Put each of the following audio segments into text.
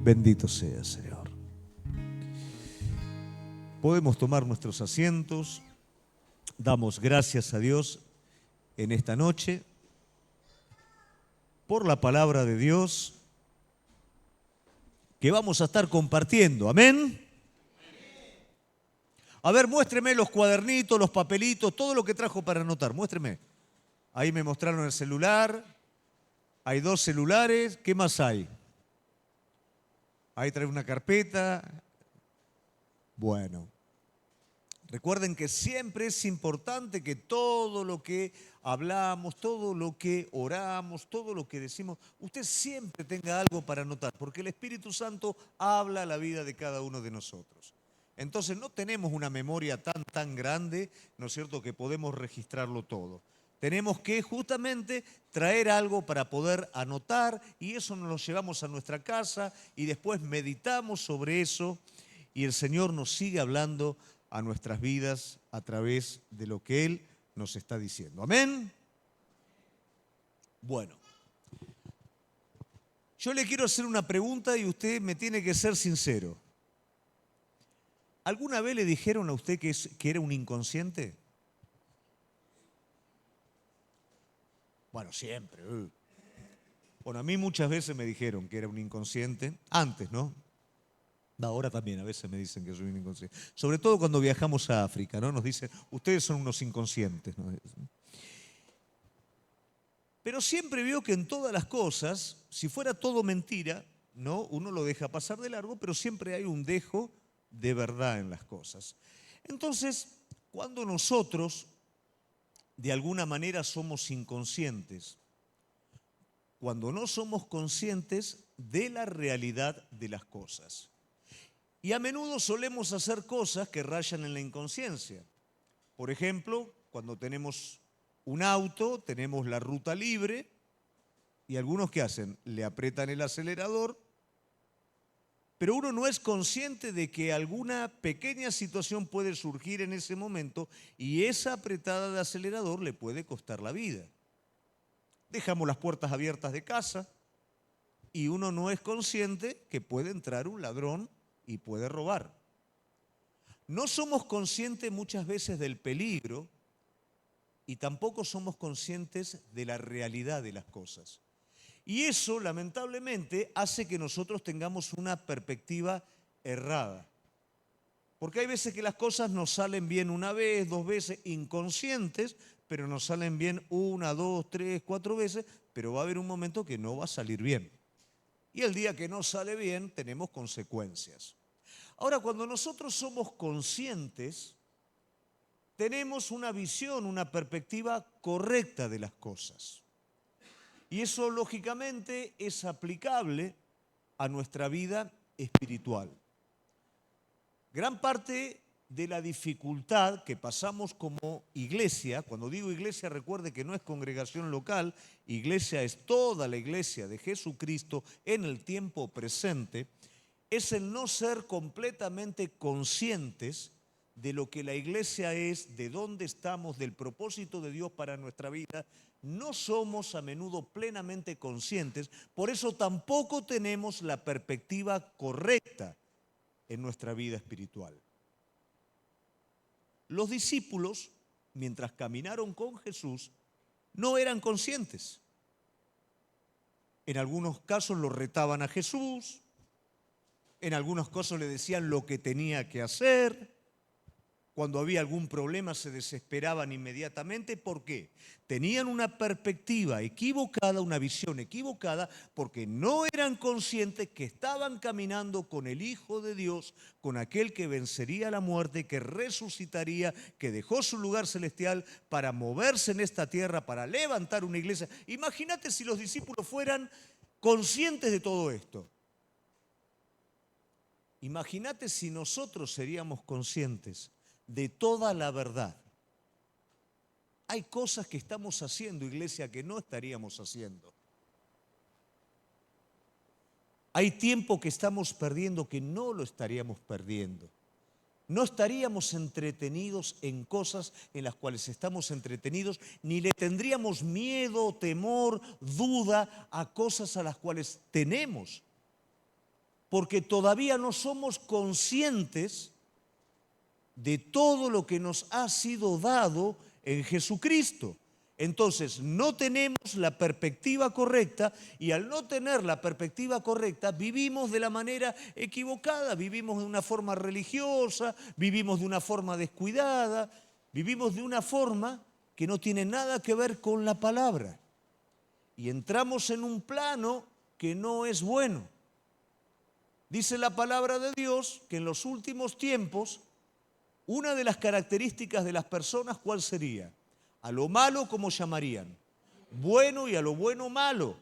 Bendito sea, Señor. Podemos tomar nuestros asientos. Damos gracias a Dios en esta noche por la palabra de Dios que vamos a estar compartiendo. Amén. A ver, muéstreme los cuadernitos, los papelitos, todo lo que trajo para anotar. Muéstreme. Ahí me mostraron el celular. Hay 2 celulares. ¿Qué más hay? Ahí trae una carpeta. Bueno. Recuerden que siempre es importante que todo lo que hablamos, todo lo que oramos, todo lo que decimos, usted siempre tenga algo para anotar, porque el Espíritu Santo habla a la vida de cada uno de nosotros. Entonces no tenemos una memoria tan grande, ¿no es cierto?, que podemos registrarlo todo. Tenemos que justamente traer algo para poder anotar y eso nos lo llevamos a nuestra casa y después meditamos sobre eso y el Señor nos sigue hablando a nuestras vidas a través de lo que Él nos está diciendo. ¿Amén? Bueno, yo le quiero hacer una pregunta y usted me tiene que ser sincero. ¿Alguna vez le dijeron a usted que era un inconsciente? Bueno, siempre. Bueno, a mí muchas veces me dijeron que era un inconsciente, antes, ¿no? Ahora también a veces me dicen que soy un inconsciente. Sobre todo cuando viajamos a África, ¿no? Nos dicen, ustedes son unos inconscientes, ¿no? Pero siempre veo que en todas las cosas, si fuera todo mentira, ¿no? Uno lo deja pasar de largo, pero siempre hay un dejo de verdad en las cosas. Entonces, cuando nosotros de alguna manera somos inconscientes, cuando no somos conscientes de la realidad de las cosas. Y a menudo solemos hacer cosas que rayan en la inconsciencia. Por ejemplo, cuando tenemos un auto, tenemos la ruta libre y algunos ¿qué hacen? Le aprietan el acelerador, pero uno no es consciente de que alguna pequeña situación puede surgir en ese momento y esa apretada de acelerador le puede costar la vida. Dejamos las puertas abiertas de casa y uno no es consciente que puede entrar un ladrón y puede robar. No somos conscientes muchas veces del peligro y tampoco somos conscientes de la realidad de las cosas. Y eso, lamentablemente, hace que nosotros tengamos una perspectiva errada. Porque hay veces que las cosas nos salen bien una vez, 2 veces, inconscientes, pero nos salen bien 1, 2, 3, 4 veces, pero va a haber un momento que no va a salir bien. Y el día que no sale bien, tenemos consecuencias. Ahora, cuando nosotros somos conscientes, tenemos una visión, una perspectiva correcta de las cosas. Y eso, lógicamente, es aplicable a nuestra vida espiritual. Gran parte de la dificultad que pasamos como iglesia, cuando digo iglesia, recuerde que no es congregación local, iglesia es toda la iglesia de Jesucristo en el tiempo presente, es el no ser completamente conscientes de lo que la iglesia es, de dónde estamos, del propósito de Dios para nuestra vida. No somos a menudo plenamente conscientes, por eso tampoco tenemos la perspectiva correcta en nuestra vida espiritual. Los discípulos, mientras caminaron con Jesús, no eran conscientes. En algunos casos lo retaban a Jesús, en algunos casos le decían lo que tenía que hacer. Cuando había algún problema se desesperaban inmediatamente. ¿Por qué? Tenían una perspectiva equivocada, una visión equivocada, porque no eran conscientes que estaban caminando con el Hijo de Dios, con aquel que vencería la muerte, que resucitaría, que dejó su lugar celestial para moverse en esta tierra, para levantar una iglesia. Imagínate si los discípulos fueran conscientes de todo esto. Imagínate si nosotros seríamos conscientes de toda la verdad. Hay cosas que estamos haciendo, iglesia, que no estaríamos haciendo. Hay tiempo que estamos perdiendo que no lo estaríamos perdiendo. No estaríamos entretenidos en cosas en las cuales estamos entretenidos, ni le tendríamos miedo, temor, duda a cosas a las cuales tenemos porque todavía no somos conscientes de todo lo que nos ha sido dado en Jesucristo. Entonces, no tenemos la perspectiva correcta y al no tener la perspectiva correcta, vivimos de la manera equivocada, vivimos de una forma religiosa, vivimos de una forma descuidada, vivimos de una forma que no tiene nada que ver con la palabra. Y entramos en un plano que no es bueno. Dice la palabra de Dios que en los últimos tiempos, una de las características de las personas, ¿cuál sería? A lo malo, ¿cómo llamarían? Bueno, y a lo bueno, malo.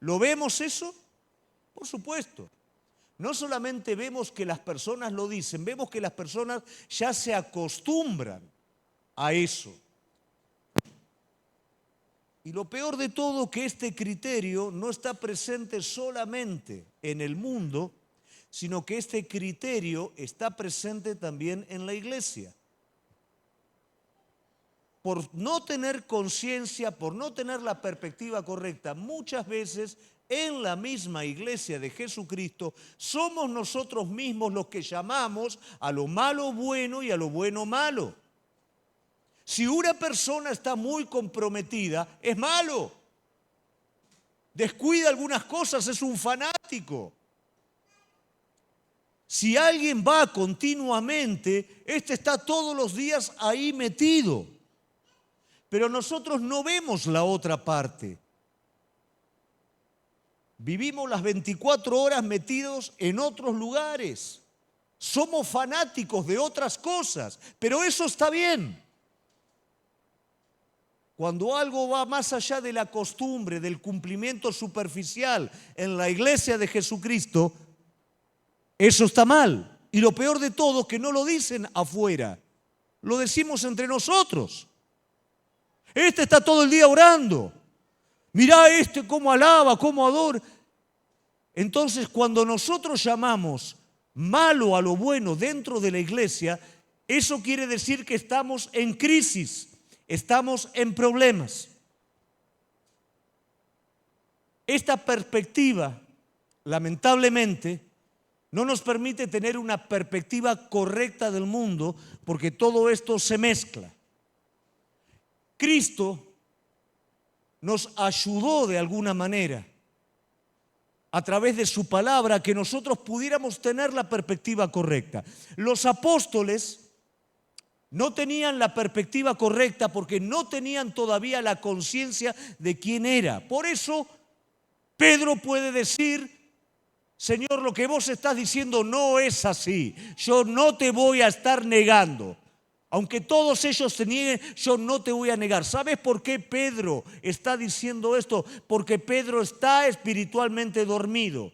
¿Lo vemos eso? Por supuesto. No solamente vemos que las personas lo dicen, vemos que las personas ya se acostumbran a eso. Y lo peor de todo, que este criterio no está presente solamente en el mundo, sino que este criterio está presente también en la iglesia. Por no tener conciencia, por no tener la perspectiva correcta, muchas veces en la misma iglesia de Jesucristo somos nosotros mismos los que llamamos a lo malo bueno y a lo bueno malo. Si una persona está muy comprometida, es malo. Descuida algunas cosas, es un fanático. Si alguien va continuamente, este está todos los días ahí metido. Pero nosotros no vemos la otra parte. Vivimos las 24 horas metidos en otros lugares. Somos fanáticos de otras cosas, pero eso está bien. Cuando algo va más allá de la costumbre, del cumplimiento superficial en la iglesia de Jesucristo, eso está mal. Y lo peor de todo es que no lo dicen afuera, lo decimos entre nosotros. Este está todo el día orando. Mirá este cómo alaba, cómo adora. Entonces, cuando nosotros llamamos malo a lo bueno dentro de la iglesia, eso quiere decir que estamos en crisis, estamos en problemas. Esta perspectiva, lamentablemente, no nos permite tener una perspectiva correcta del mundo, porque todo esto se mezcla. Cristo nos ayudó de alguna manera a través de su palabra a que nosotros pudiéramos tener la perspectiva correcta. Los apóstoles no tenían la perspectiva correcta porque no tenían todavía la conciencia de quién era. Por eso Pedro puede decir: Señor, lo que vos estás diciendo no es así. Yo no te voy a estar negando. Aunque todos ellos te nieguen, yo no te voy a negar. ¿Sabes por qué Pedro está diciendo esto? Porque Pedro está espiritualmente dormido.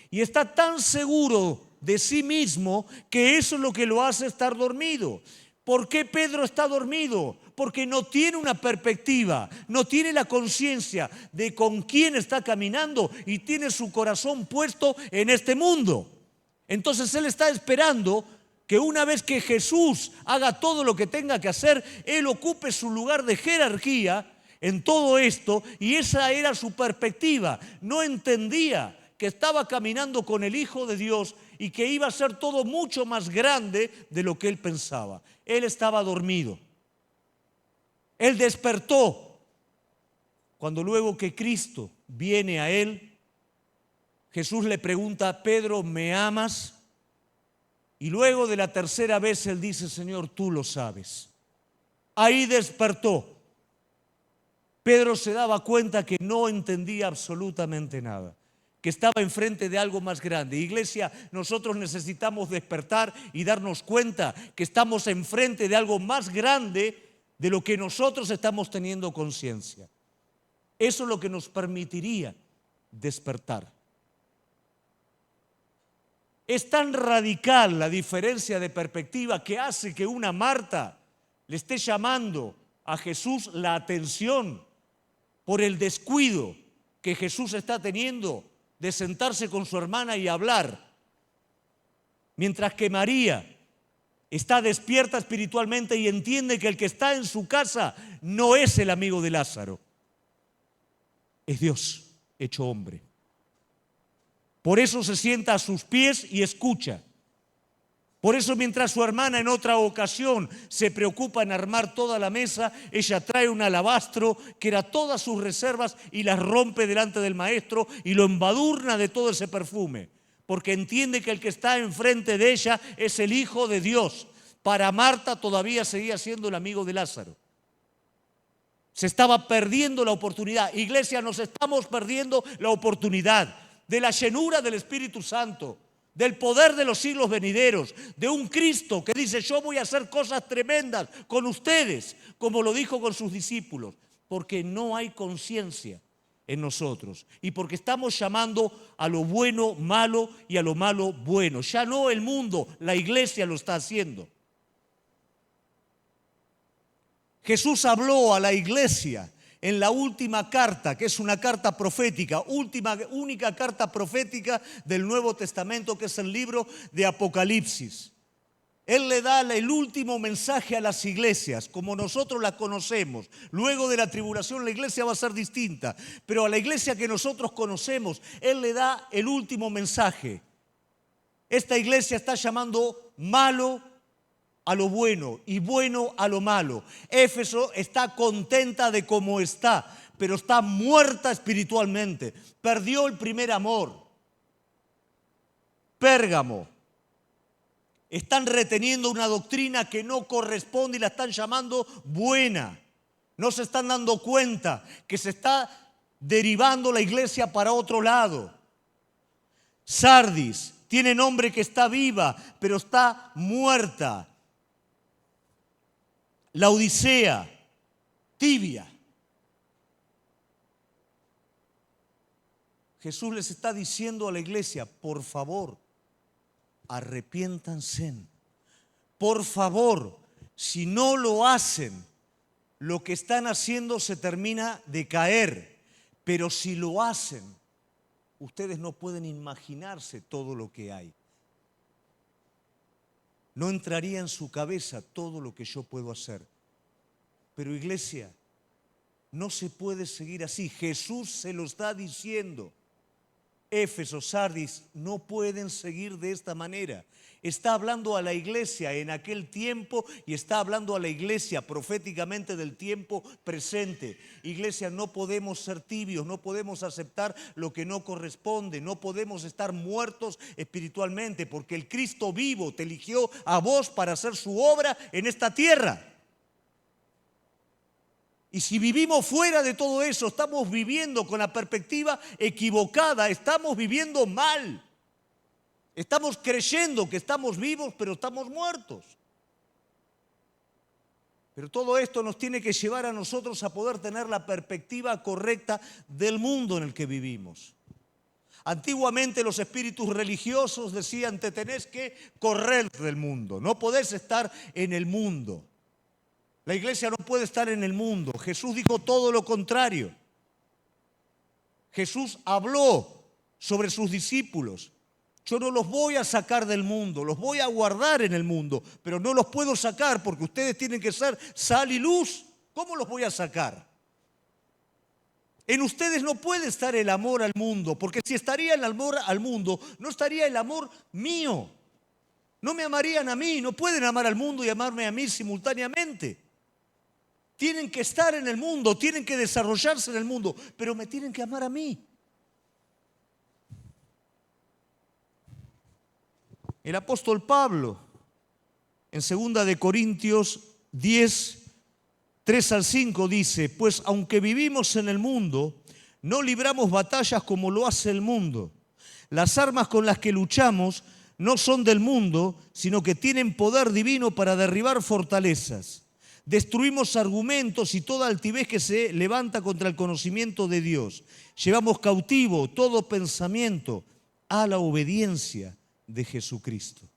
Y está tan seguro de sí mismo que eso es lo que lo hace estar dormido. ¿Por qué Pedro está dormido? Porque no tiene una perspectiva, no tiene la conciencia de con quién está caminando y tiene su corazón puesto en este mundo. Entonces él está esperando que una vez que Jesús haga todo lo que tenga que hacer, él ocupe su lugar de jerarquía en todo esto, y esa era su perspectiva. No entendía que estaba caminando con el Hijo de Dios y que iba a ser todo mucho más grande de lo que él pensaba. Él estaba dormido. Él despertó cuando luego que Cristo viene a él, Jesús le pregunta: Pedro, ¿me amas? Y luego de la tercera vez él dice: Señor, tú lo sabes. Ahí despertó. Pedro se daba cuenta que no entendía absolutamente nada, que estaba enfrente de algo más grande. Iglesia, nosotros necesitamos despertar y darnos cuenta que estamos enfrente de algo más grande de lo que nosotros estamos teniendo conciencia. Eso es lo que nos permitiría despertar. Es tan radical la diferencia de perspectiva que hace que una Marta le esté llamando a Jesús la atención por el descuido que Jesús está teniendo de sentarse con su hermana y hablar, mientras que María está despierta espiritualmente y entiende que el que está en su casa no es el amigo de Lázaro, es Dios hecho hombre. Por eso se sienta a sus pies y escucha. Por eso mientras su hermana en otra ocasión se preocupa en armar toda la mesa, ella trae un alabastro que era todas sus reservas y las rompe delante del maestro y lo embadurna de todo ese perfume. Porque entiende que el que está enfrente de ella es el Hijo de Dios. Para Marta todavía seguía siendo el amigo de Lázaro. Se estaba perdiendo la oportunidad. Iglesia, nos estamos perdiendo la oportunidad de la llenura del Espíritu Santo, del poder de los siglos venideros, de un Cristo que dice: yo voy a hacer cosas tremendas con ustedes, como lo dijo con sus discípulos, porque no hay conciencia en nosotros y porque estamos llamando a lo bueno malo y a lo malo bueno. Ya no el mundo, la iglesia lo está haciendo. Jesús habló a la iglesia en la última carta, que es una carta profética, única carta profética del Nuevo Testamento, que es el libro de Apocalipsis. Él le da el último mensaje a las iglesias, como nosotros la conocemos. Luego de la tribulación la iglesia va a ser distinta, pero a la iglesia que nosotros conocemos, Él le da el último mensaje. Esta iglesia está llamando malo a lo bueno y bueno a lo malo. Éfeso está contenta de cómo está, pero está muerta espiritualmente. Perdió el primer amor. Pérgamo. Están reteniendo una doctrina que no corresponde y la están llamando buena. No se están dando cuenta que se está derivando la iglesia para otro lado. Sardis tiene nombre que está viva, pero está muerta. Laodicea, tibia. Jesús les está diciendo a la iglesia: por favor, arrepiéntanse. Por favor, si no lo hacen, lo que están haciendo se termina de caer. Pero si lo hacen, ustedes no pueden imaginarse todo lo que hay. No entraría en su cabeza todo lo que yo puedo hacer. Pero iglesia, no se puede seguir así. Jesús se lo está diciendo. Éfeso, Sardis, no pueden seguir de esta manera. Está hablando a la iglesia en aquel tiempo y está hablando a la iglesia proféticamente del tiempo presente. Iglesia, no podemos ser tibios, no podemos aceptar lo que no corresponde, no podemos estar muertos espiritualmente, porque el Cristo vivo te eligió a vos para hacer su obra en esta tierra. Y si vivimos fuera de todo eso, estamos viviendo con la perspectiva equivocada, estamos viviendo mal. Estamos creyendo que estamos vivos, pero estamos muertos. Pero todo esto nos tiene que llevar a nosotros a poder tener la perspectiva correcta del mundo en el que vivimos. Antiguamente los espíritus religiosos decían: te tenés que correr del mundo, no podés estar en el mundo. La iglesia no puede estar en el mundo. Jesús dijo todo lo contrario. Jesús habló sobre sus discípulos. Yo no los voy a sacar del mundo, los voy a guardar en el mundo, pero no los puedo sacar porque ustedes tienen que ser sal y luz. ¿Cómo los voy a sacar? En ustedes no puede estar el amor al mundo, porque si estaría el amor al mundo, no estaría el amor mío. No me amarían a mí, no pueden amar al mundo y amarme a mí simultáneamente. Tienen que estar en el mundo, tienen que desarrollarse en el mundo, pero me tienen que amar a mí. El apóstol Pablo, en 2 de Corintios 10, 3 al 5, dice: pues aunque vivimos en el mundo, no libramos batallas como lo hace el mundo. Las armas con las que luchamos no son del mundo, sino que tienen poder divino para derribar fortalezas. Destruimos argumentos y toda altivez que se levanta contra el conocimiento de Dios. Llevamos cautivo todo pensamiento a la obediencia de Jesucristo.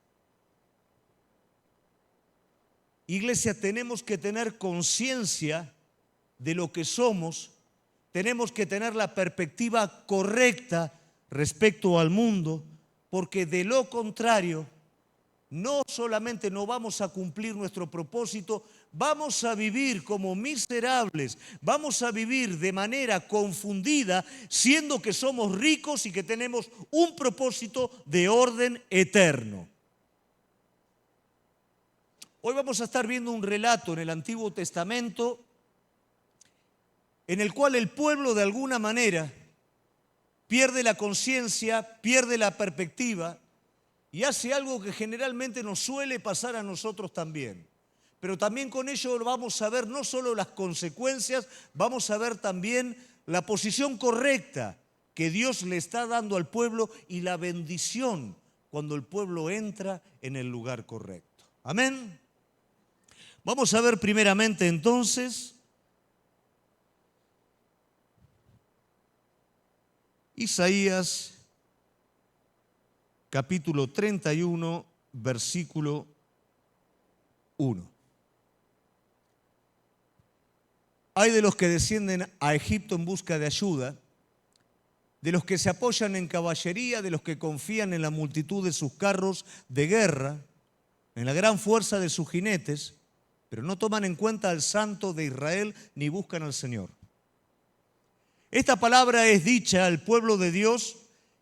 Iglesia, tenemos que tener conciencia de lo que somos, tenemos que tener la perspectiva correcta respecto al mundo, porque de lo contrario no solamente no vamos a cumplir nuestro propósito, vamos a vivir como miserables, vamos a vivir de manera confundida, siendo que somos ricos y que tenemos un propósito de orden eterno. Hoy vamos a estar viendo un relato en el Antiguo Testamento en el cual el pueblo de alguna manera pierde la conciencia, pierde la perspectiva y hace algo que generalmente nos suele pasar a nosotros también. Pero también con ello vamos a ver no solo las consecuencias, vamos a ver también la posición correcta que Dios le está dando al pueblo y la bendición cuando el pueblo entra en el lugar correcto. Amén. Vamos a ver primeramente entonces Isaías capítulo 31, versículo 1. Hay de los que descienden a Egipto en busca de ayuda, de los que se apoyan en caballería, de los que confían en la multitud de sus carros de guerra, en la gran fuerza de sus jinetes, pero no toman en cuenta al Santo de Israel ni buscan al Señor. Esta palabra es dicha al pueblo de Dios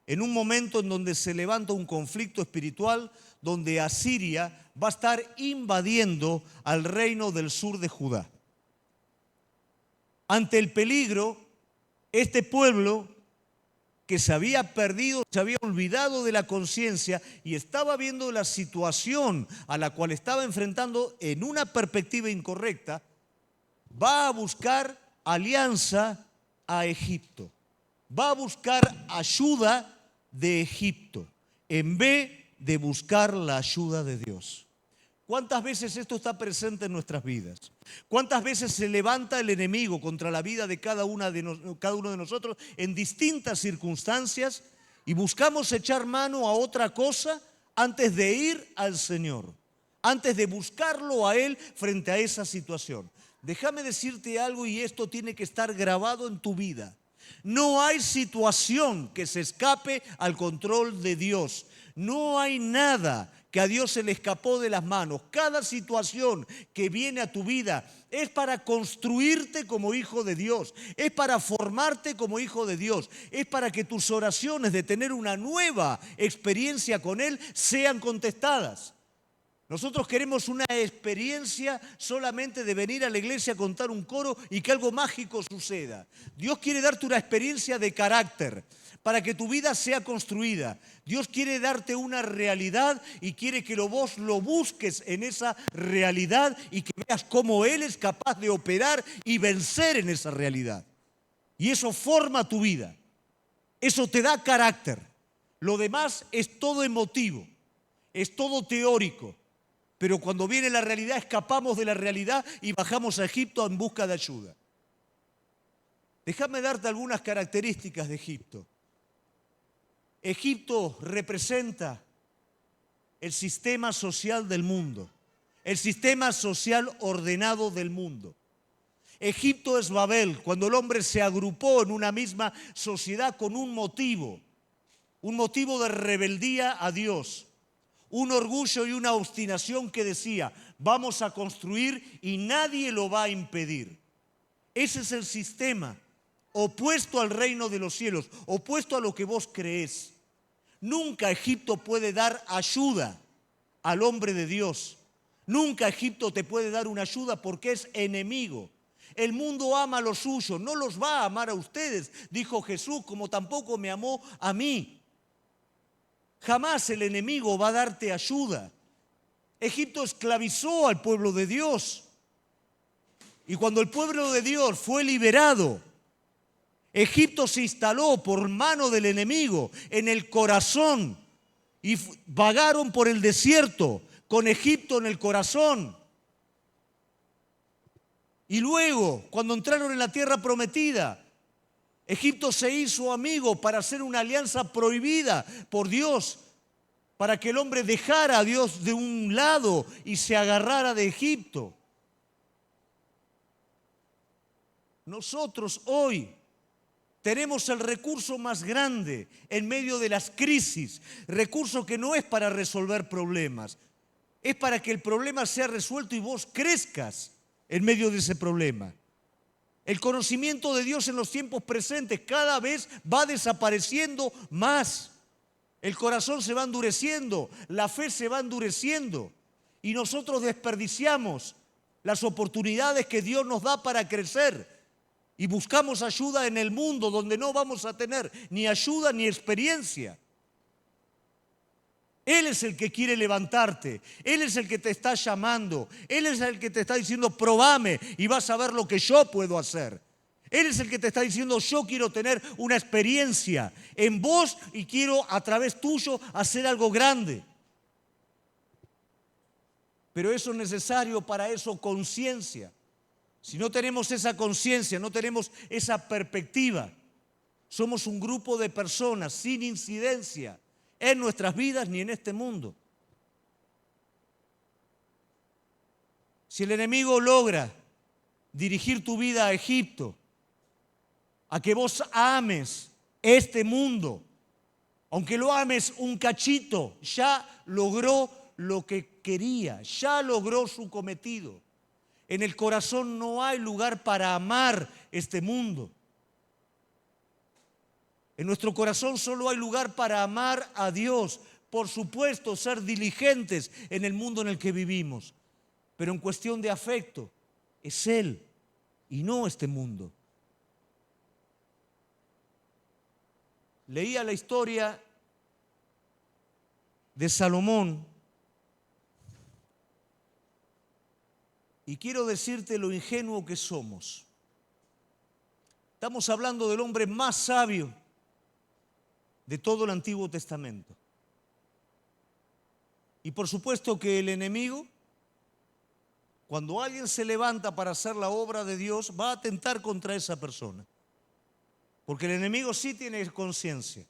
en un momento en donde se levanta un conflicto espiritual, donde Asiria va a estar invadiendo al reino del sur de Judá. Ante el peligro, este pueblo que se había perdido, se había olvidado de la conciencia y estaba viendo la situación a la cual estaba enfrentando en una perspectiva incorrecta, va a buscar alianza a Egipto. Va a buscar ayuda de Egipto en vez de buscar la ayuda de Dios. ¿Cuántas veces esto está presente en nuestras vidas? ¿Cuántas veces se levanta el enemigo contra la vida de cada uno de nosotros en distintas circunstancias y buscamos echar mano a otra cosa antes de ir al Señor, antes de buscarlo a Él frente a esa situación? Déjame decirte algo y esto tiene que estar grabado en tu vida. No hay situación que se escape al control de Dios. No hay nada que a Dios se le escapó de las manos. Cada situación que viene a tu vida es para construirte como hijo de Dios, es para formarte como hijo de Dios, es para que tus oraciones de tener una nueva experiencia con Él sean contestadas. Nosotros queremos una experiencia solamente de venir a la iglesia a contar un coro y que algo mágico suceda. Dios quiere darte una experiencia de carácter para que tu vida sea construida. Dios quiere darte una realidad y quiere que vos lo busques en esa realidad y que veas cómo Él es capaz de operar y vencer en esa realidad. Y eso forma tu vida. Eso te da carácter. Lo demás es todo emotivo, es todo teórico. Pero cuando viene la realidad, escapamos de la realidad y bajamos a Egipto en busca de ayuda. Déjame darte algunas características de Egipto. Egipto representa el sistema social del mundo, el sistema social ordenado del mundo. Egipto es Babel, cuando el hombre se agrupó en una misma sociedad con un motivo de rebeldía a Dios. Un orgullo y una obstinación que decía, vamos a construir y nadie lo va a impedir. Ese es el sistema opuesto al reino de los cielos, opuesto a lo que vos creés. Nunca Egipto puede dar ayuda al hombre de Dios. Nunca Egipto te puede dar una ayuda porque es enemigo. El mundo ama a los suyos, no los va a amar a ustedes, dijo Jesús, como tampoco me amó a mí. Jamás el enemigo va a darte ayuda. Egipto esclavizó al pueblo de Dios. Y cuando el pueblo de Dios fue liberado, Egipto se instaló por mano del enemigo en el corazón y vagaron por el desierto con Egipto en el corazón. Y luego, cuando entraron en la tierra prometida, Egipto se hizo amigo para hacer una alianza prohibida por Dios, para que el hombre dejara a Dios de un lado y se agarrara de Egipto. Nosotros hoy tenemos el recurso más grande en medio de las crisis, recurso que no es para resolver problemas, es para que el problema sea resuelto y vos crezcas en medio de ese problema. El conocimiento de Dios en los tiempos presentes cada vez va desapareciendo más. El corazón se va endureciendo, la fe se va endureciendo y nosotros desperdiciamos las oportunidades que Dios nos da para crecer y buscamos ayuda en el mundo donde no vamos a tener ni ayuda ni experiencia. Él es el que quiere levantarte, Él es el que te está llamando, Él es el que te está diciendo, probame y vas a ver lo que yo puedo hacer. Él es el que te está diciendo, yo quiero tener una experiencia en vos y quiero a través tuyo hacer algo grande. Pero eso es necesario para eso conciencia. Si no tenemos esa conciencia, no tenemos esa perspectiva, somos un grupo de personas sin incidencia en nuestras vidas ni en este mundo. Si el enemigo logra dirigir tu vida a Egipto, a que vos ames este mundo, aunque lo ames un cachito, ya logró lo que quería, ya logró su cometido. En el corazón no hay lugar para amar este mundo. En nuestro corazón solo hay lugar para amar a Dios. Por supuesto, ser diligentes en el mundo en el que vivimos. Pero en cuestión de afecto, es Él y no este mundo. Leía la historia de Salomón y quiero decirte lo ingenuo que somos. Estamos hablando del hombre más sabio de todo el Antiguo Testamento. Y por supuesto que el enemigo, cuando alguien se levanta para hacer la obra de Dios, va a atentar contra esa persona. Porque el enemigo sí tiene conciencia.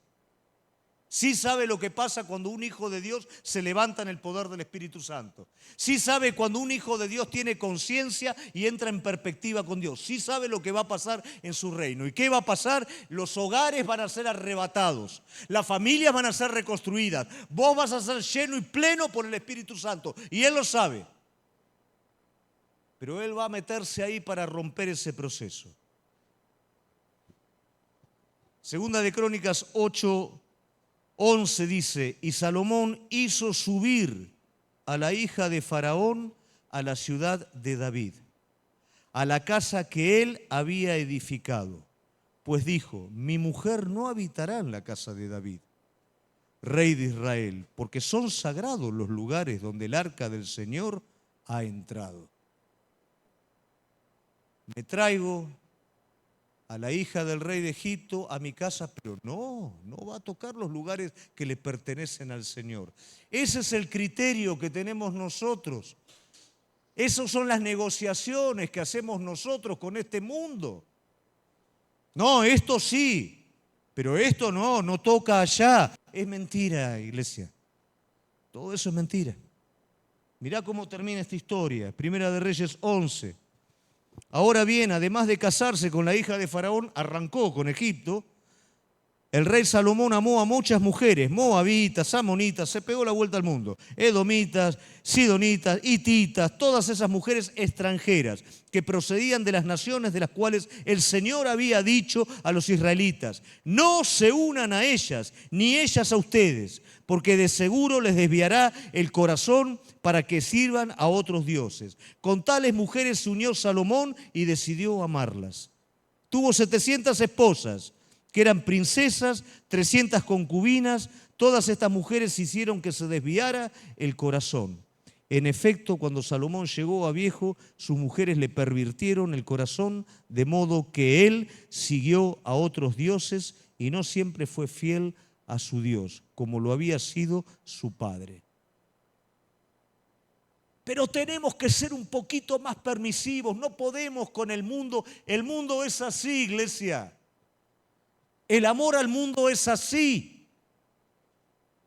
Sí sabe lo que pasa cuando un hijo de Dios se levanta en el poder del Espíritu Santo. Sí sabe cuando un hijo de Dios tiene conciencia y entra en perspectiva con Dios. Sí sabe lo que va a pasar en su reino. ¿Y qué va a pasar? Los hogares van a ser arrebatados. Las familias van a ser reconstruidas. Vos vas a ser lleno y pleno por el Espíritu Santo. Y Él lo sabe. Pero Él va a meterse ahí para romper ese proceso. Segunda de Crónicas 8:11 dice, y Salomón hizo subir a la hija de Faraón a la ciudad de David, a la casa que él había edificado. Pues dijo, mi mujer no habitará en la casa de David, rey de Israel, porque son sagrados los lugares donde el arca del Señor ha entrado. Me traigo a la hija del rey de Egipto a mi casa, pero no va a tocar los lugares que le pertenecen al Señor. Ese es el criterio que tenemos nosotros. Esas son las negociaciones que hacemos nosotros con este mundo. No, esto sí, pero esto no toca allá. Es mentira, iglesia. Todo eso es mentira. Mirá cómo termina esta historia. Primera de Reyes 11. Ahora bien, además de casarse con la hija de Faraón, arrancó con Egipto. El rey Salomón amó a muchas mujeres, moabitas, amonitas, se pegó la vuelta al mundo, edomitas, sidonitas, hititas, todas esas mujeres extranjeras que procedían de las naciones de las cuales el Señor había dicho a los israelitas, no se unan a ellas, ni ellas a ustedes, porque de seguro les desviará el corazón para que sirvan a otros dioses. Con tales mujeres se unió Salomón y decidió amarlas. Tuvo 700 esposas, que eran princesas, 300 concubinas. Todas estas mujeres hicieron que se desviara el corazón. En efecto, cuando Salomón llegó a viejo, sus mujeres le pervirtieron el corazón, de modo que él siguió a otros dioses y no siempre fue fiel a su Dios, como lo había sido su padre. Pero tenemos que ser un poquito más permisivos, no podemos con el mundo. El mundo es así, iglesia. El amor al mundo es así.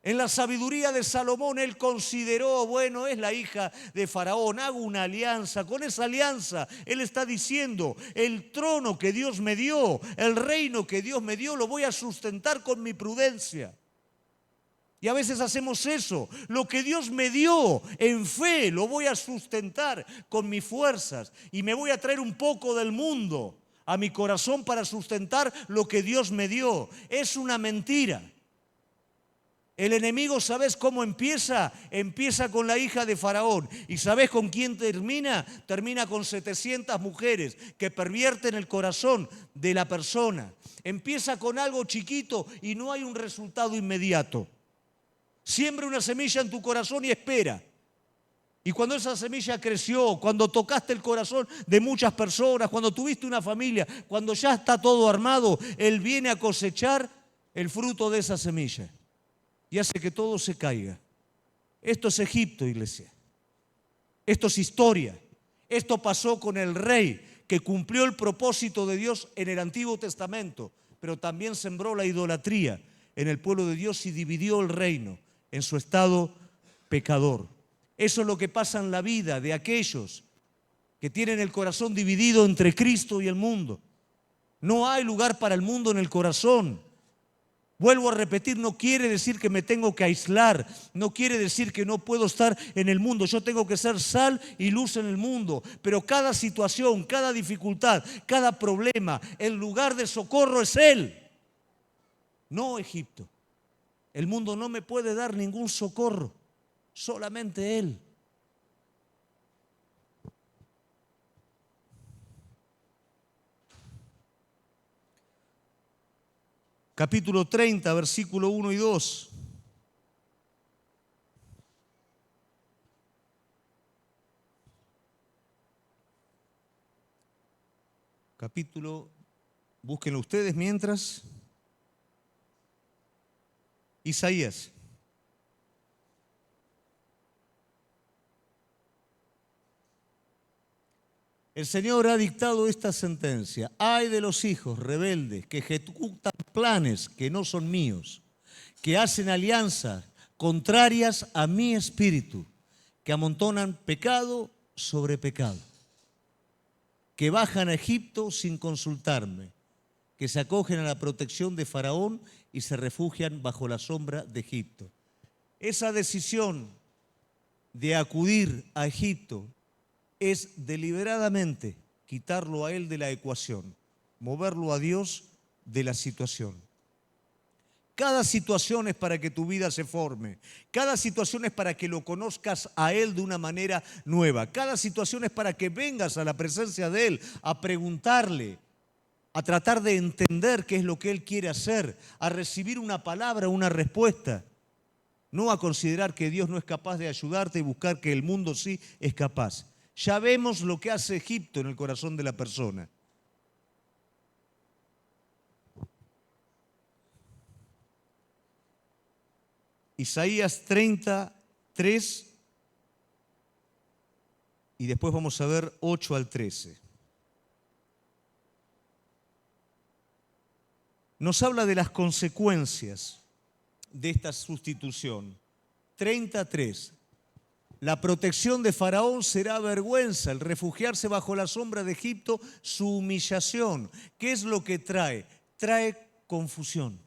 En la sabiduría de Salomón, él consideró, bueno, es la hija de Faraón, hago una alianza. Con esa alianza, él está diciendo, el trono que Dios me dio, el reino que Dios me dio, lo voy a sustentar con mi prudencia. Y a veces hacemos eso. Lo que Dios me dio en fe lo voy a sustentar con mis fuerzas y me voy a traer un poco del mundo a mi corazón para sustentar lo que Dios me dio. Es una mentira. El enemigo, ¿sabes cómo empieza? Empieza con la hija de Faraón. ¿Y sabes con quién termina? Termina con 700 mujeres que pervierten el corazón de la persona. Empieza con algo chiquito y no hay un resultado inmediato. Siembra una semilla en tu corazón y espera. Y cuando esa semilla creció, cuando tocaste el corazón de muchas personas, cuando tuviste una familia, cuando ya está todo armado, Él viene a cosechar el fruto de esa semilla y hace que todo se caiga. Esto es Egipto, iglesia. Esto es historia. Esto pasó con el rey que cumplió el propósito de Dios en el Antiguo Testamento, pero también sembró la idolatría en el pueblo de Dios y dividió el reino en su estado pecador. Eso es lo que pasa en la vida de aquellos que tienen el corazón dividido entre Cristo y el mundo. No hay lugar para el mundo en el corazón. Vuelvo a repetir, no quiere decir que me tengo que aislar, no quiere decir que no puedo estar en el mundo. Yo tengo que ser sal y luz en el mundo, pero cada situación, cada dificultad, cada problema, el lugar de socorro es Él, no Egipto. El mundo no me puede dar ningún socorro, solamente Él. Capítulo 30, versículo 1 y 2. Capítulo, búsquenlo ustedes mientras. Isaías. El Señor ha dictado esta sentencia: ay de los hijos rebeldes que ejecutan planes que no son míos, que hacen alianzas contrarias a mi espíritu, que amontonan pecado sobre pecado, que bajan a Egipto sin consultarme, que se acogen a la protección de Faraón y se refugian bajo la sombra de Egipto. Esa decisión de acudir a Egipto es deliberadamente quitarlo a él de la ecuación, moverlo a Dios de la situación. Cada situación es para que tu vida se forme. Cada situación es para que lo conozcas a Él de una manera nueva. Cada situación es para que vengas a la presencia de Él a preguntarle, a tratar de entender qué es lo que Él quiere hacer, a recibir una palabra, una respuesta. No a considerar que Dios no es capaz de ayudarte y buscar que el mundo sí es capaz. Ya vemos lo que hace Egipto en el corazón de la persona. Isaías 33 y después vamos a ver 8 al 13. Nos habla de las consecuencias de esta sustitución. 33. La protección de Faraón será vergüenza, el refugiarse bajo la sombra de Egipto, su humillación. ¿Qué es lo que trae? Trae confusión.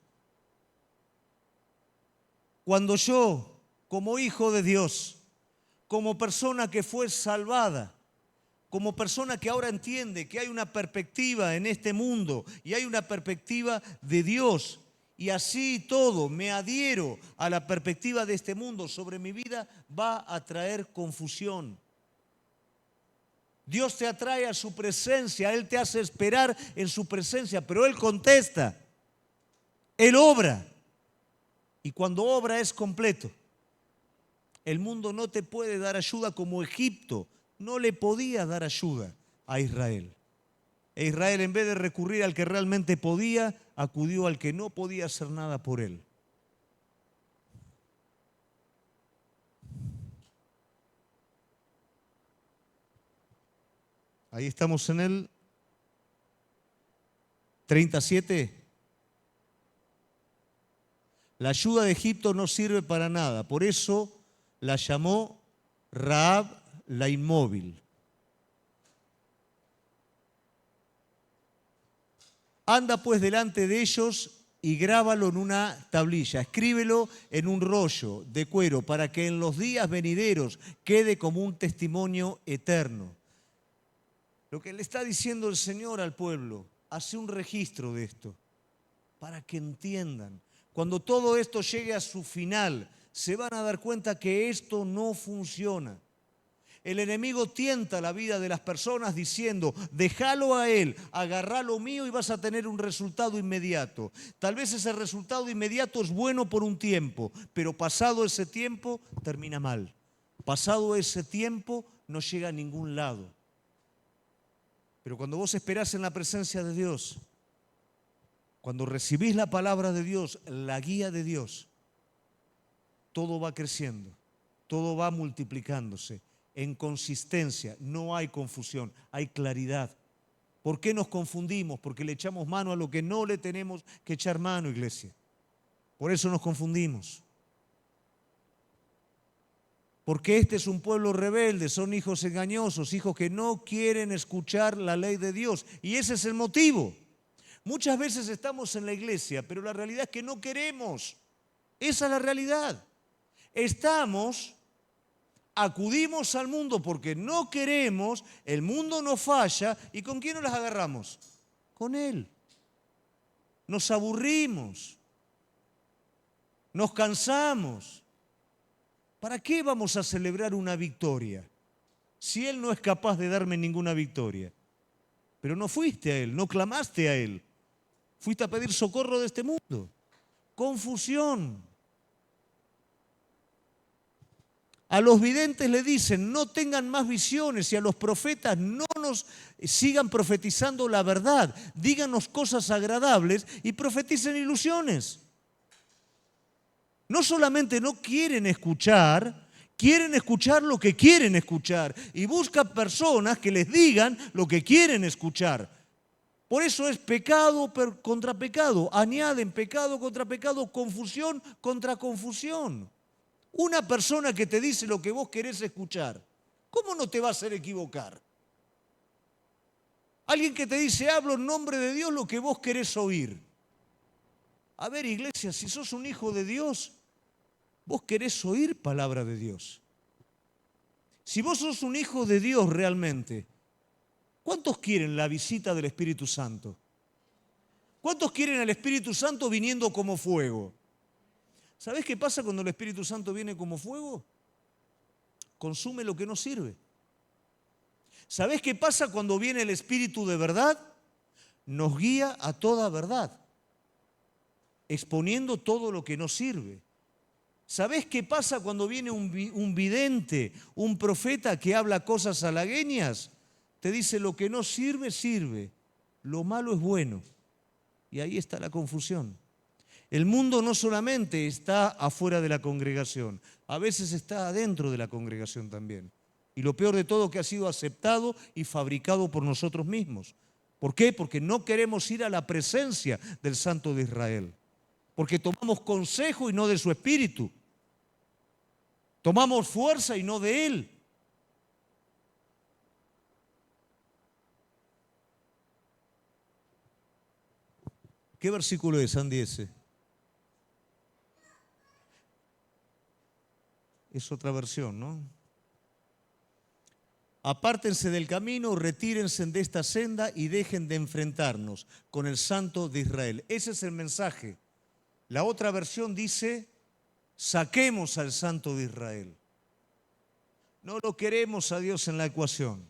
Cuando yo, como hijo de Dios, como persona que fue salvada, como persona que ahora entiende que hay una perspectiva en este mundo y hay una perspectiva de Dios, y así todo me adhiero a la perspectiva de este mundo sobre mi vida, va a traer confusión. Dios te atrae a su presencia, Él te hace esperar en su presencia, pero Él contesta, Él obra. Y cuando obra es completo. El mundo no te puede dar ayuda como Egipto no le podía dar ayuda a Israel. E Israel, en vez de recurrir al que realmente podía, acudió al que no podía hacer nada por él. Ahí estamos en el 37. La ayuda de Egipto no sirve para nada, por eso la llamó Rahab la inmóvil. Anda pues delante de ellos y grábalo en una tablilla, escríbelo en un rollo de cuero para que en los días venideros quede como un testimonio eterno. Lo que le está diciendo el Señor al pueblo, hace un registro de esto para que entiendan. Cuando todo esto llegue a su final, se van a dar cuenta que esto no funciona. El enemigo tienta la vida de las personas diciendo, déjalo a él, agarrá lo mío y vas a tener un resultado inmediato. Tal vez ese resultado inmediato es bueno por un tiempo, pero pasado ese tiempo termina mal. Pasado ese tiempo no llega a ningún lado. Pero cuando vos esperás en la presencia de Dios, cuando recibís la palabra de Dios, la guía de Dios, todo va creciendo, todo va multiplicándose. En consistencia, no hay confusión, hay claridad. ¿Por qué nos confundimos? Porque le echamos mano a lo que no le tenemos que echar mano, iglesia. Por eso nos confundimos. Porque este es un pueblo rebelde, son hijos engañosos, hijos que no quieren escuchar la ley de Dios. Y ese es el motivo. Muchas veces estamos en la iglesia, pero la realidad es que no queremos. Esa es la realidad. Acudimos al mundo porque no queremos, el mundo nos falla, ¿y con quién nos las agarramos? Con él. Nos aburrimos, nos cansamos. ¿Para qué vamos a celebrar una victoria si él no es capaz de darme ninguna victoria? Pero no fuiste a él, no clamaste a él, fuiste a pedir socorro de este mundo. Confusión. A los videntes le dicen, no tengan más visiones, y a los profetas no nos sigan profetizando la verdad. Díganos cosas agradables y profeticen ilusiones. No solamente no quieren escuchar lo que quieren escuchar y buscan personas que les digan lo que quieren escuchar. Por eso es pecado contra pecado, añaden pecado contra pecado, confusión contra confusión. Una persona que te dice lo que vos querés escuchar, ¿cómo no te va a hacer equivocar? Alguien que te dice, hablo en nombre de Dios lo que vos querés oír. A ver, iglesia, si sos un hijo de Dios, vos querés oír palabra de Dios. Si vos sos un hijo de Dios realmente, ¿cuántos quieren la visita del Espíritu Santo? ¿Cuántos quieren al Espíritu Santo viniendo como fuego? ¿Sabés qué pasa cuando el Espíritu Santo viene como fuego? Consume lo que no sirve. ¿Sabés qué pasa cuando viene el Espíritu de verdad? Nos guía a toda verdad, exponiendo todo lo que no sirve. ¿Sabés qué pasa cuando viene un vidente, un profeta que habla cosas halagüeñas? Te dice lo que no sirve, sirve. Lo malo es bueno. Y ahí está la confusión. El mundo no solamente está afuera de la congregación, a veces está adentro de la congregación también. Y lo peor de todo, que ha sido aceptado y fabricado por nosotros mismos. ¿Por qué? Porque no queremos ir a la presencia del Santo de Israel. Porque tomamos consejo y no de su espíritu. Tomamos fuerza y no de él. ¿Qué versículo es, Andy, ese? Es otra versión, ¿no? Apártense del camino, retírense de esta senda y dejen de enfrentarnos con el Santo de Israel. Ese es el mensaje. La otra versión dice, saquemos al Santo de Israel. No lo queremos a Dios en la ecuación.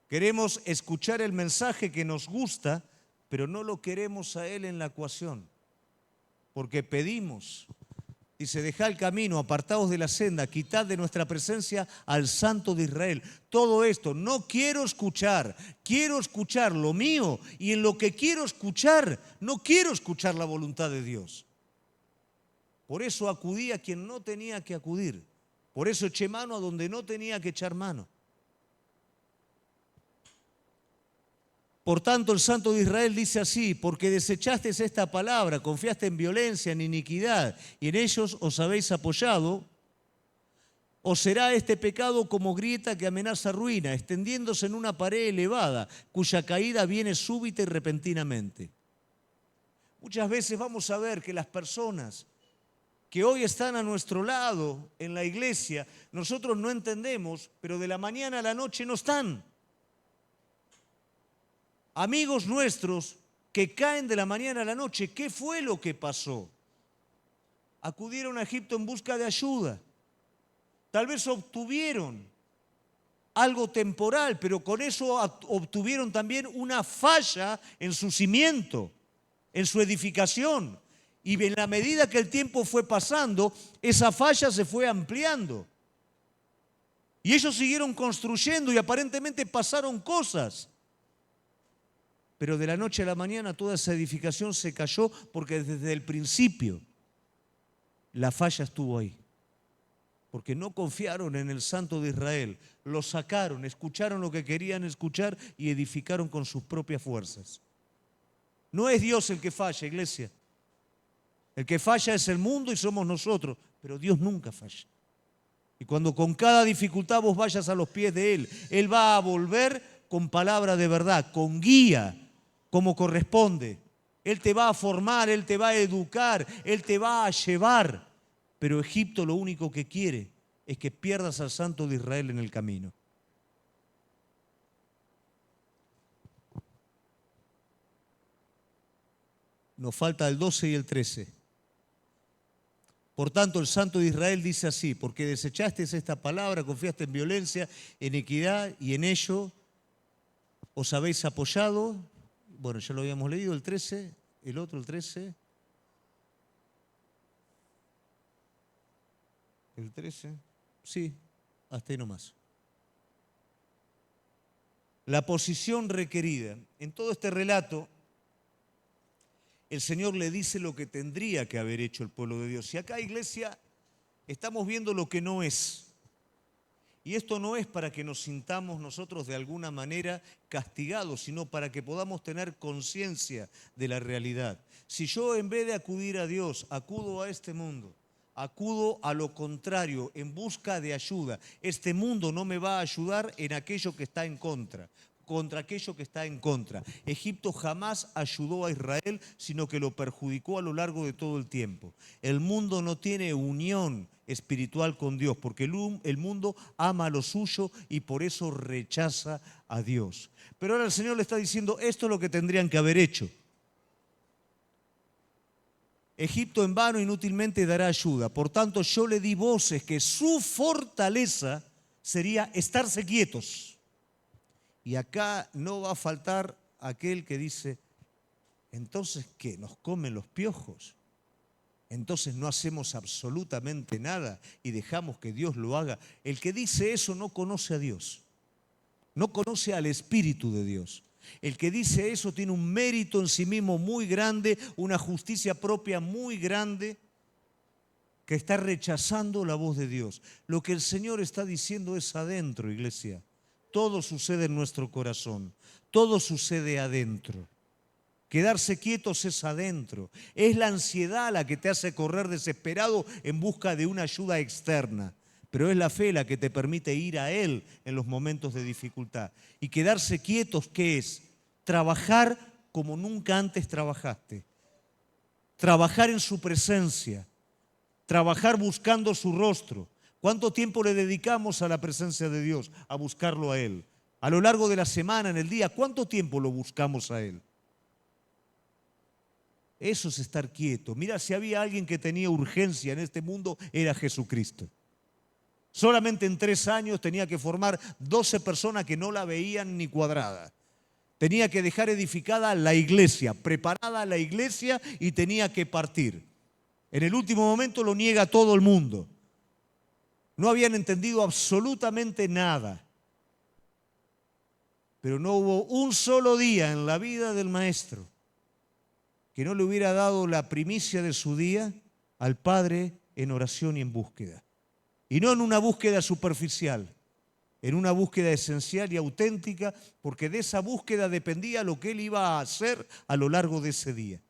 Queremos escuchar el mensaje que nos gusta, pero no lo queremos a Él en la ecuación. Porque pedimos. Dice, dejad el camino, apartaos de la senda, quitad de nuestra presencia al Santo de Israel. Todo esto no quiero escuchar lo mío, y en lo que quiero escuchar, no quiero escuchar la voluntad de Dios. Por eso acudí a quien no tenía que acudir. Por eso eché mano a donde no tenía que echar mano. Por tanto, el Santo de Israel dice así, porque desechaste esta palabra, confiaste en violencia, en iniquidad, y en ellos os habéis apoyado, os será este pecado como grieta que amenaza ruina, extendiéndose en una pared elevada, cuya caída viene súbita y repentinamente. Muchas veces vamos a ver que las personas que hoy están a nuestro lado en la iglesia, nosotros no entendemos, pero de la mañana a la noche no están. Amigos nuestros que caen de la mañana a la noche, ¿qué fue lo que pasó? Acudieron a Egipto en busca de ayuda. Tal vez obtuvieron algo temporal, pero con eso obtuvieron también una falla en su cimiento, en su edificación. Y en la medida que el tiempo fue pasando, esa falla se fue ampliando. Y ellos siguieron construyendo y aparentemente pasaron cosas. Pero de la noche a la mañana toda esa edificación se cayó porque desde el principio la falla estuvo ahí. Porque no confiaron en el Santo de Israel. Lo sacaron, escucharon lo que querían escuchar y edificaron con sus propias fuerzas. No es Dios el que falla, iglesia. El que falla es el mundo y somos nosotros, pero Dios nunca falla. Y cuando con cada dificultad vos vayas a los pies de Él, Él va a volver con palabra de verdad, con guía, como corresponde. Él te va a formar, Él te va a educar, Él te va a llevar. Pero Egipto lo único que quiere es que pierdas al Santo de Israel en el camino. Nos falta el 12 y el 13. Por tanto, el Santo de Israel dice así: porque desechaste esta palabra, confiaste en violencia, en equidad y en ello os habéis apoyado. Bueno, ya lo habíamos leído, el 13, el otro, el 13. El 13, sí, hasta ahí nomás. La posición requerida. En todo este relato, el Señor le dice lo que tendría que haber hecho el pueblo de Dios. Y acá, iglesia, estamos viendo lo que no es. Y esto no es para que nos sintamos nosotros de alguna manera castigados, sino para que podamos tener conciencia de la realidad. Si yo, en vez de acudir a Dios, acudo a este mundo, acudo a lo contrario, en busca de ayuda, este mundo no me va a ayudar en aquello que está en contra aquello que está en contra. Egipto jamás ayudó a Israel, sino que lo perjudicó a lo largo de todo el tiempo. El mundo no tiene unión espiritual con Dios, porque el mundo ama lo suyo y por eso rechaza a Dios. Pero ahora el Señor le está diciendo, esto es lo que tendrían que haber hecho. Egipto en vano inútilmente dará ayuda. Por tanto, yo le di voces que su fortaleza sería estarse quietos. Y acá no va a faltar aquel que dice, entonces, ¿qué? ¿Nos comen los piojos? Entonces no hacemos absolutamente nada y dejamos que Dios lo haga. El que dice eso no conoce a Dios, no conoce al Espíritu de Dios. El que dice eso tiene un mérito en sí mismo muy grande, una justicia propia muy grande, que está rechazando la voz de Dios. Lo que el Señor está diciendo es adentro, iglesia. Todo sucede en nuestro corazón, todo sucede adentro. Quedarse quietos es adentro. Es la ansiedad la que te hace correr desesperado en busca de una ayuda externa. Pero es la fe la que te permite ir a Él en los momentos de dificultad. Y quedarse quietos, ¿qué es? Trabajar como nunca antes trabajaste. Trabajar en su presencia. Trabajar buscando su rostro. ¿Cuánto tiempo le dedicamos a la presencia de Dios? A buscarlo a Él. A lo largo de la semana, en el día, ¿cuánto tiempo lo buscamos a Él? Eso es estar quieto. Mira, si había alguien que tenía urgencia en este mundo, era Jesucristo. Solamente en 3 años tenía que formar 12 personas que no la veían ni cuadrada. Tenía que dejar edificada la iglesia, preparada la iglesia y tenía que partir. En el último momento lo niega todo el mundo. No habían entendido absolutamente nada. Pero no hubo un solo día en la vida del maestro que no le hubiera dado la primicia de su día al Padre en oración y en búsqueda. Y no en una búsqueda superficial, en una búsqueda esencial y auténtica, porque de esa búsqueda dependía lo que él iba a hacer a lo largo de ese día.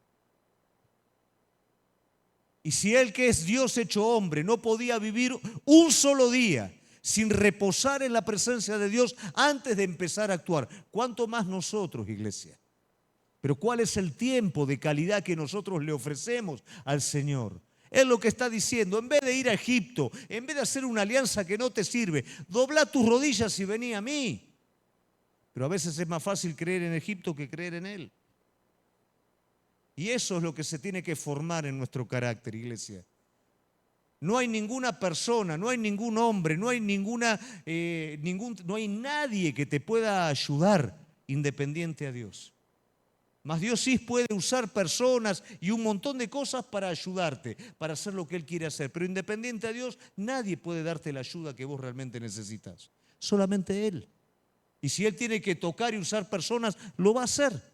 Y si él, que es Dios hecho hombre, no podía vivir un solo día sin reposar en la presencia de Dios antes de empezar a actuar, ¿cuánto más nosotros, iglesia? Pero ¿cuál es el tiempo de calidad que nosotros le ofrecemos al Señor? Él lo que está diciendo, en vez de ir a Egipto, en vez de hacer una alianza que no te sirve, dobla tus rodillas y vení a mí. Pero a veces es más fácil creer en Egipto que creer en Él. Y eso es lo que se tiene que formar en nuestro carácter, iglesia. No hay ninguna persona, no hay ningún hombre, no hay no hay nadie que te pueda ayudar independiente a Dios. Mas Dios sí puede usar personas y un montón de cosas para ayudarte, para hacer lo que Él quiere hacer. Pero independiente a Dios, nadie puede darte la ayuda que vos realmente necesitas. Solamente Él. Y si Él tiene que tocar y usar personas, lo va a hacer.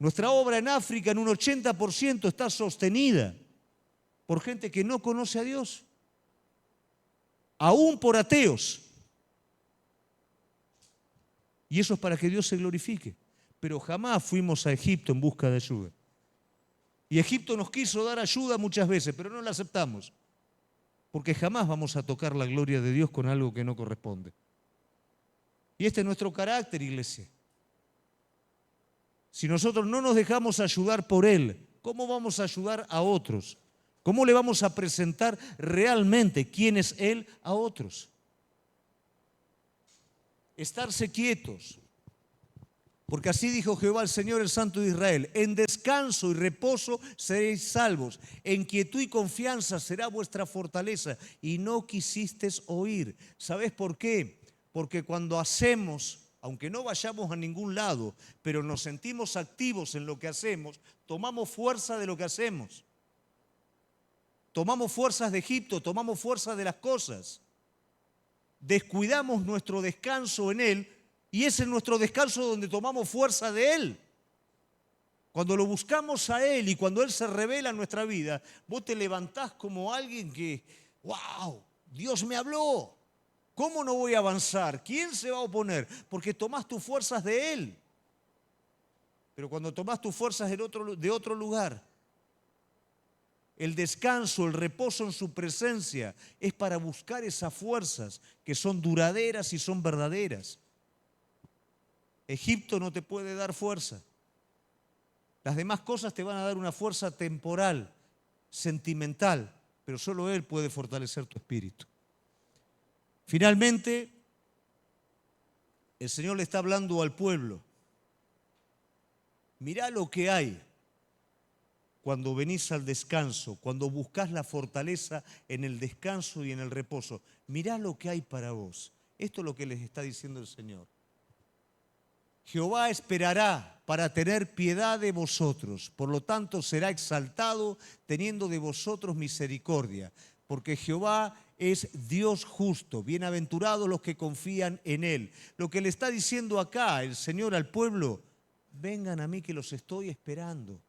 Nuestra obra en África en un 80% está sostenida por gente que no conoce a Dios. Aún por ateos. Y eso es para que Dios se glorifique. Pero jamás fuimos a Egipto en busca de ayuda. Y Egipto nos quiso dar ayuda muchas veces, pero no la aceptamos. Porque jamás vamos a tocar la gloria de Dios con algo que no corresponde. Y este es nuestro carácter, iglesia. Si nosotros no nos dejamos ayudar por Él, ¿cómo vamos a ayudar a otros? ¿Cómo le vamos a presentar realmente quién es Él a otros? Estarse quietos. Porque así dijo Jehová el Señor, el Santo de Israel: en descanso y reposo seréis salvos, en quietud y confianza será vuestra fortaleza. Y no quisisteis oír. ¿Sabés por qué? Porque cuando hacemos, aunque no vayamos a ningún lado, pero nos sentimos activos en lo que hacemos, tomamos fuerza de lo que hacemos. Tomamos fuerzas de Egipto, tomamos fuerza de las cosas. Descuidamos nuestro descanso en Él. Y es en nuestro descanso donde tomamos fuerza de Él. Cuando lo buscamos a Él y cuando Él se revela en nuestra vida, vos te levantás como alguien que, ¡wow! Dios me habló. ¿Cómo no voy a avanzar? ¿Quién se va a oponer? Porque tomás tus fuerzas de Él. Pero cuando tomás tus fuerzas de otro lugar, el descanso, el reposo en su presencia es para buscar esas fuerzas que son duraderas y son verdaderas. Egipto no te puede dar fuerza. Las demás cosas te van a dar una fuerza temporal, sentimental, pero solo Él puede fortalecer tu espíritu. Finalmente, el Señor le está hablando al pueblo. Mirá lo que hay cuando venís al descanso, cuando buscás la fortaleza en el descanso y en el reposo. Mirá lo que hay para vos. Esto es lo que les está diciendo el Señor. Jehová esperará para tener piedad de vosotros, por lo tanto será exaltado teniendo de vosotros misericordia, porque Jehová es Dios justo, bienaventurados los que confían en Él. Lo que le está diciendo acá el Señor al pueblo: vengan a mí que los estoy esperando.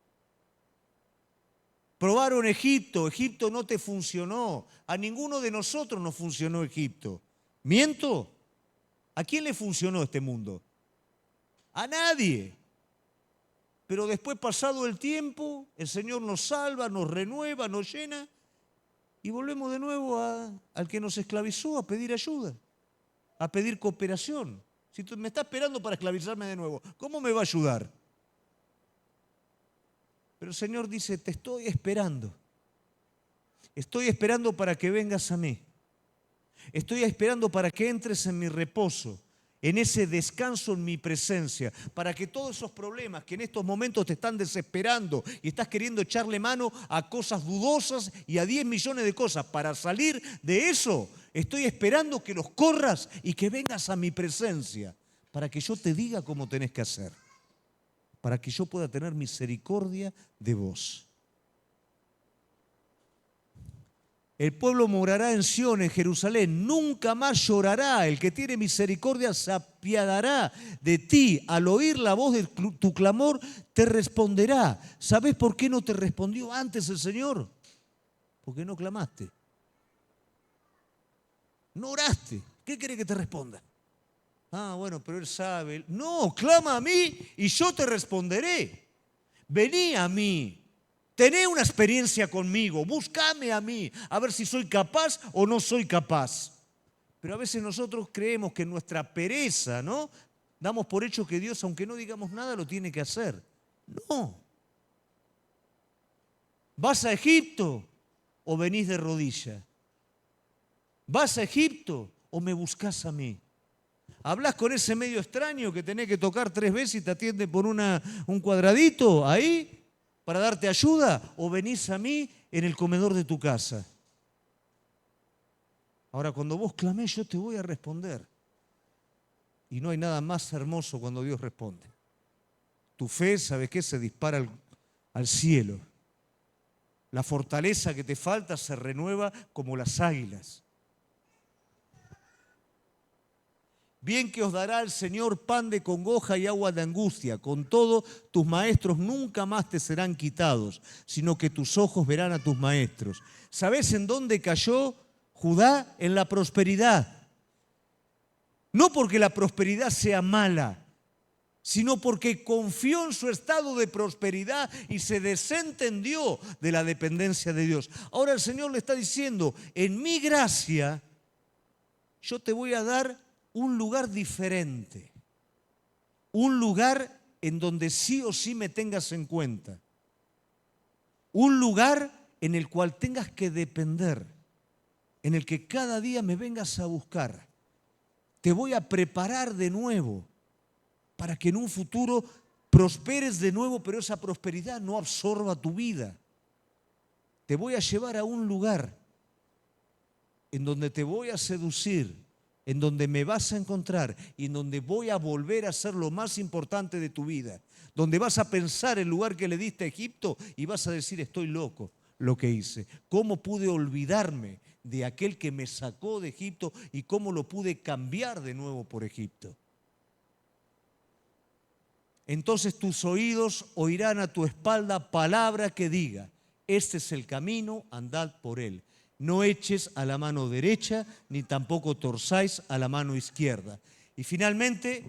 Probaron Egipto, Egipto no te funcionó, a ninguno de nosotros nos funcionó Egipto. ¿Miento? ¿A quién le funcionó este mundo? A nadie. Pero después, pasado el tiempo, el Señor nos salva, nos renueva, nos llena y volvemos de nuevo al que nos esclavizó, a pedir ayuda, a pedir cooperación. Si tú me estás esperando para esclavizarme de nuevo, ¿cómo me va a ayudar? Pero el Señor dice: te estoy esperando. Estoy esperando para que vengas a mí. Estoy esperando para que entres en mi reposo, en ese descanso en mi presencia, para que todos esos problemas que en estos momentos te están desesperando y estás queriendo echarle mano a cosas dudosas y a 10 millones de cosas, para salir de eso, estoy esperando que los corras y que vengas a mi presencia, para que yo te diga cómo tenés que hacer, para que yo pueda tener misericordia de vos. El pueblo morará en Sión, en Jerusalén, nunca más llorará. El que tiene misericordia se apiadará de ti. Al oír la voz de tu clamor, te responderá. ¿Sabés por qué no te respondió antes el Señor? Porque no clamaste. No oraste. ¿Qué quiere que te responda? Ah, bueno, pero Él sabe. No, clama a mí y yo te responderé. Vení a mí. Tené una experiencia conmigo, búscame a mí, a ver si soy capaz o no soy capaz. Pero a veces nosotros creemos que nuestra pereza, ¿no?, Damos por hecho que Dios, aunque no digamos nada, lo tiene que hacer. No. ¿Vas a Egipto o venís de rodilla? ¿Vas a Egipto o me buscás a mí? ¿Hablas con ese medio extraño que tenés que tocar 3 veces y te atiende por un cuadradito ahí para darte ayuda? ¿O venís a mí en el comedor de tu casa? Ahora, cuando vos clamés, yo te voy a responder. Y no hay nada más hermoso cuando Dios responde. Tu fe, ¿sabes qué? Se dispara al cielo. La fortaleza que te falta se renueva como las águilas. Bien que os dará el Señor pan de congoja y agua de angustia. Con todo, tus maestros nunca más te serán quitados, sino que tus ojos verán a tus maestros. ¿Sabés en dónde cayó Judá? En la prosperidad. No porque la prosperidad sea mala, sino porque confió en su estado de prosperidad y se desentendió de la dependencia de Dios. Ahora el Señor le está diciendo, en mi gracia, yo te voy a dar un lugar diferente, un lugar en donde sí o sí me tengas en cuenta, un lugar en el cual tengas que depender, en el que cada día me vengas a buscar. Te voy a preparar de nuevo para que en un futuro prosperes de nuevo, pero esa prosperidad no absorba tu vida. Te voy a llevar a un lugar en donde te voy a seducir, en donde me vas a encontrar y en donde voy a volver a ser lo más importante de tu vida, donde vas a pensar el lugar que le diste a Egipto y vas a decir, estoy loco lo que hice. ¿Cómo pude olvidarme de aquel que me sacó de Egipto y cómo lo pude cambiar de nuevo por Egipto? Entonces tus oídos oirán a tu espalda palabra que diga, este es el camino, andad por él. No eches a la mano derecha, ni tampoco torzáis a la mano izquierda. Y finalmente,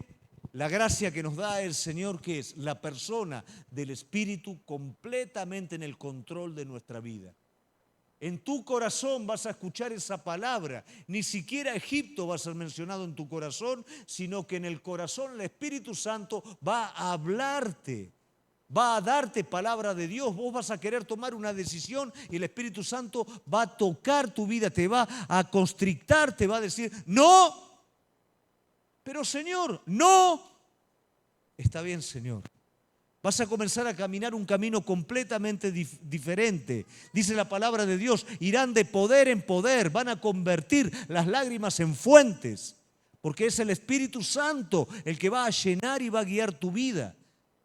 la gracia que nos da el Señor, que es la persona del Espíritu completamente en el control de nuestra vida. En tu corazón vas a escuchar esa palabra. Ni siquiera Egipto va a ser mencionado en tu corazón, sino que en el corazón el Espíritu Santo va a hablarte. Va a darte palabra de Dios, vos vas a querer tomar una decisión y el Espíritu Santo va a tocar tu vida, te va a constrictar, te va a decir, no, pero Señor, no. Está bien, Señor. Vas a comenzar a caminar un camino completamente diferente. Dice la palabra de Dios, irán de poder en poder, van a convertir las lágrimas en fuentes, porque es el Espíritu Santo el que va a llenar y va a guiar tu vida.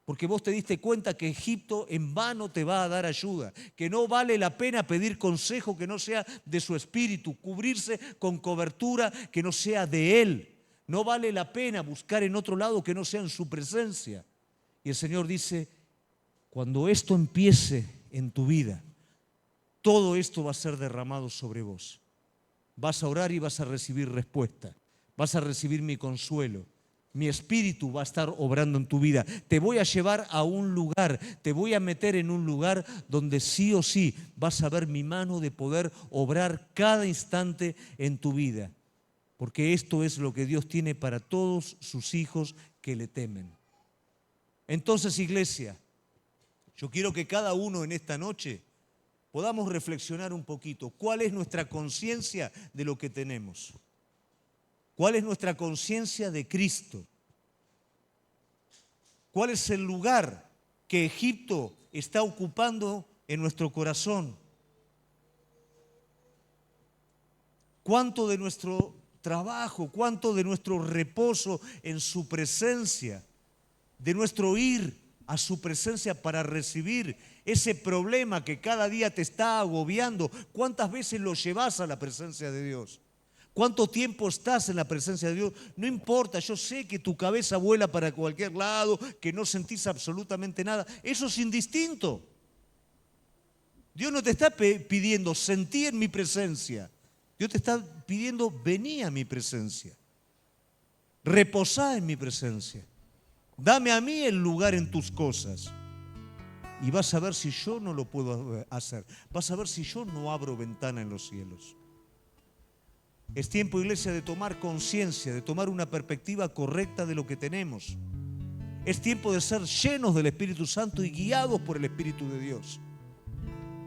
Porque vos te diste cuenta que Egipto en vano te va a dar ayuda, que no vale la pena pedir consejo que no sea de su espíritu, cubrirse con cobertura que no sea de él. No vale la pena buscar en otro lado que no sea en su presencia. Y el Señor dice, cuando esto empiece en tu vida, todo esto va a ser derramado sobre vos. Vas a orar y vas a recibir respuesta, vas a recibir mi consuelo. Mi espíritu va a estar obrando en tu vida. Te voy a llevar a un lugar, te voy a meter en un lugar donde sí o sí vas a ver mi mano de poder obrar cada instante en tu vida. Porque esto es lo que Dios tiene para todos sus hijos que le temen. Entonces, iglesia, yo quiero que cada uno en esta noche podamos reflexionar un poquito. ¿Cuál es nuestra conciencia de lo que tenemos? ¿Cuál es nuestra conciencia de Cristo? ¿Cuál es el lugar que Egipto está ocupando en nuestro corazón? ¿Cuánto de nuestro trabajo, cuánto de nuestro reposo en su presencia, de nuestro ir a su presencia para recibir ese problema que cada día te está agobiando, cuántas veces lo llevas a la presencia de Dios? ¿Cuánto tiempo estás en la presencia de Dios? No importa, yo sé que tu cabeza vuela para cualquier lado, que no sentís absolutamente nada. Eso es indistinto. Dios no te está pidiendo, sentí en mi presencia. Dios te está pidiendo, vení a mi presencia. Reposá en mi presencia. Dame a mí el lugar en tus cosas. Y vas a ver si yo no lo puedo hacer. Vas a ver si yo no abro ventana en los cielos. Es tiempo, iglesia, de tomar conciencia, de tomar una perspectiva correcta de lo que tenemos. Es tiempo de ser llenos del Espíritu Santo y guiados por el Espíritu de Dios.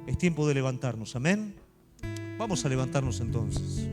Es tiempo de levantarnos, amén. Vamos a levantarnos entonces.